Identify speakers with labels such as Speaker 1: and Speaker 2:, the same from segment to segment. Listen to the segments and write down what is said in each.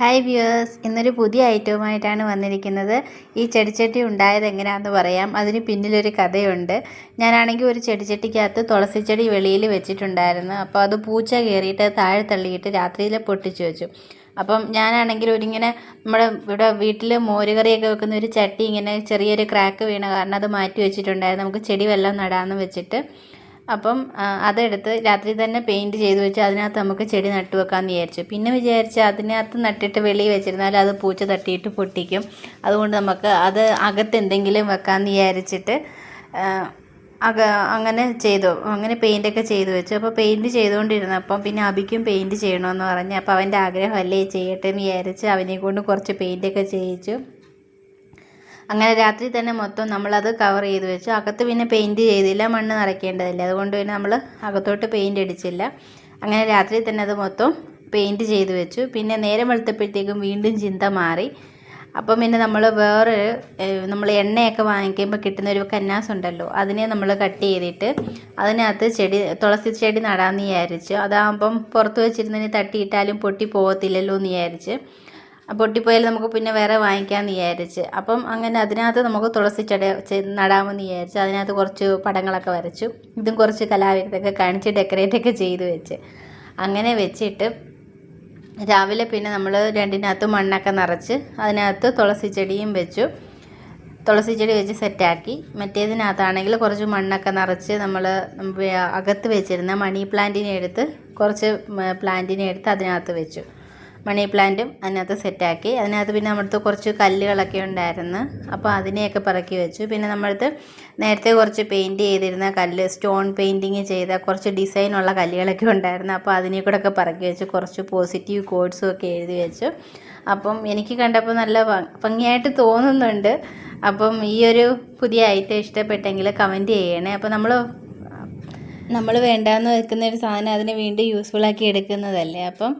Speaker 1: Hi viewers, ഇന്നൊരു പുതിയ ഐറ്റവുമായിട്ടാണ് വന്നിരിക്കുന്നത്. ഈ ചെടിച്ചട്ടി ഉണ്ടായത് എങ്ങനെയാണെന്ന് പറയാം. അതിന് പിന്നിലൊരു കഥയുണ്ട്. ഞാനാണെങ്കിൽ ഒരു ചെടിച്ചട്ടിക്കകത്ത് തുളസിച്ചെടി വെളിയിൽ വെച്ചിട്ടുണ്ടായിരുന്നു. അപ്പോൾ അത് പൂച്ച കയറിയിട്ട് താഴെ തള്ളിയിട്ട് രാത്രിയിൽ പൊട്ടിച്ചു വെച്ചു. അപ്പം ഞാനാണെങ്കിൽ ഒരിങ്ങനെ നമ്മുടെ ഇവിടെ വീട്ടിൽ മോരുകറിയൊക്കെ വെക്കുന്ന ഒരു ചട്ടി ഇങ്ങനെ ചെറിയൊരു ക്രാക്ക് വീണ കാരണം അത് മാറ്റി വെച്ചിട്ടുണ്ടായിരുന്നു. നമുക്ക് ചെടി വെള്ളം നടാമെന്ന് വെച്ചിട്ട്. അപ്പം അതെടുത്ത് രാത്രി തന്നെ പെയിൻറ്റ് ചെയ്ത് വെച്ച് അതിനകത്ത് നമുക്ക് ചെടി നട്ടു വെക്കാമെന്ന് വിചാരിച്ചു. പിന്നെ വിചാരിച്ച് അതിനകത്ത് നട്ടിട്ട് വെളിയിൽ വെച്ചിരുന്നാൽ അത് പൂച്ച തട്ടിയിട്ട് പൊട്ടിക്കും. അതുകൊണ്ട് നമുക്ക് അത് അകത്ത് എന്തെങ്കിലും വെക്കാമെന്ന് വിചാരിച്ചിട്ട് അങ്ങനെ ചെയ്തു. അങ്ങനെ പെയിൻറ്റൊക്കെ ചെയ്ത് വെച്ചു. അപ്പോൾ പെയിൻറ്റ് ചെയ്തുകൊണ്ടിരുന്നപ്പം പിന്നെ അബിക്കും പെയിൻറ്റ് ചെയ്യണമെന്ന് പറഞ്ഞ്, അപ്പോൾ അവൻ്റെ ആഗ്രഹമല്ലേ ചെയ്യട്ടെ എന്ന് വിചാരിച്ച് അവനെ കൊണ്ട് കുറച്ച് പെയിൻറ്റൊക്കെ ചെയ്യിച്ചു. അങ്ങനെ രാത്രി തന്നെ മൊത്തം നമ്മളത് കവർ ചെയ്ത് വെച്ചു. അകത്ത് പിന്നെ പെയിൻറ്റ് ചെയ്തില്ല, മണ്ണ് നിറയ്ക്കേണ്ടതല്ലേ, അതുകൊണ്ട് പിന്നെ നമ്മൾ അകത്തോട്ട് പെയിൻറ്റ് അടിച്ചില്ല. അങ്ങനെ രാത്രി തന്നെ അത് മൊത്തം പെയിൻറ്റ് ചെയ്ത് വെച്ചു. പിന്നെ നേരം വെളുത്തപ്പോഴത്തേക്കും വീണ്ടും ചിന്ത മാറി. അപ്പം പിന്നെ നമ്മൾ നമ്മൾ എണ്ണയൊക്കെ വാങ്ങിക്കുമ്പോൾ കിട്ടുന്നൊരു കന്നാസ് ഉണ്ടല്ലോ, അതിനെ നമ്മൾ കട്ട് ചെയ്തിട്ട് അതിനകത്ത് തുളസി ചെടി നടാമെന്ന് വിചാരിച്ചു. അതാകുമ്പം പുറത്ത് വെച്ചിരുന്നതിന് തട്ടിയിട്ടാലും പൊട്ടി പോകത്തില്ലല്ലോ എന്ന് വിചാരിച്ച്. പൊട്ടിപ്പോയാൽ നമുക്ക് പിന്നെ വേറെ വാങ്ങിക്കാമെന്ന് വിചാരിച്ച്. അപ്പം അങ്ങനെ അതിനകത്ത് നമുക്ക് തുളസി ചെടി നടാമെന്ന് വിചാരിച്ച് അതിനകത്ത് കുറച്ച് പടങ്ങളൊക്കെ വരച്ചു. ഇതും കുറച്ച് കലാവിരുദ്ധൊക്കെ കാണിച്ച് ഡെക്കറേറ്റൊക്കെ ചെയ്ത് വെച്ച് അങ്ങനെ വെച്ചിട്ട് രാവിലെ പിന്നെ നമ്മൾ രണ്ടിനകത്ത് മണ്ണൊക്കെ നിറച്ച് അതിനകത്ത് തുളസി ചെടിയും വെച്ചു. തുളസി ചെടി വെച്ച് സെറ്റാക്കി. മറ്റേതിനകത്താണെങ്കിൽ കുറച്ച് മണ്ണൊക്കെ നിറച്ച് നമ്മൾ അകത്ത് വെച്ചിരുന്ന മണി പ്ലാന്റിനെ എടുത്ത് അതിനകത്ത് വെച്ചു. മണി പ്ലാന്റും അതിനകത്ത് സെറ്റാക്കി. അതിനകത്ത് പിന്നെ നമ്മളടുത്ത് കുറച്ച് കല്ലുകളൊക്കെ ഉണ്ടായിരുന്നു. അപ്പോൾ അതിനെയൊക്കെ പറക്കി വെച്ചു. പിന്നെ നമ്മളടുത്ത് നേരത്തെ കുറച്ച് പെയിൻറ്റ് ചെയ്തിരുന്ന കല്ല്, സ്റ്റോൺ പെയിൻറ്റിങ് ചെയ്ത കുറച്ച് ഡിസൈനുള്ള കല്ലുകളൊക്കെ ഉണ്ടായിരുന്നു. അപ്പോൾ അതിനെ കൂടെ ഒക്കെ പറക്കി വെച്ച് കുറച്ച് പോസിറ്റീവ് കോഡ്സും ഒക്കെ എഴുതി വെച്ചു. അപ്പം എനിക്ക് കണ്ടപ്പോൾ നല്ല ഭംഗിയായിട്ട് തോന്നുന്നുണ്ട്. അപ്പം ഈ ഒരു പുതിയ ഐറ്റം ഇഷ്ടപ്പെട്ടെങ്കിൽ കമൻറ്റ് ചെയ്യണേ. അപ്പോൾ നമ്മൾ വേണ്ടാന്ന് വെക്കുന്ന ഒരു സാധനം അതിനെ വീണ്ടും യൂസ്ഫുള്ളാക്കി എടുക്കുന്നതല്ലേ. അപ്പം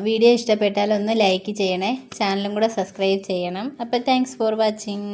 Speaker 1: വീഡിയോ ഇഷ്ടപ്പെട്ടാൽ ഒന്ന് ലൈക്ക് ചെയ്യണേ, ചാനലും കൂടെ സബ്സ്ക്രൈബ് ചെയ്യണം. അപ്പോൾ താങ്ക്സ് ഫോർ വാച്ചിങ്.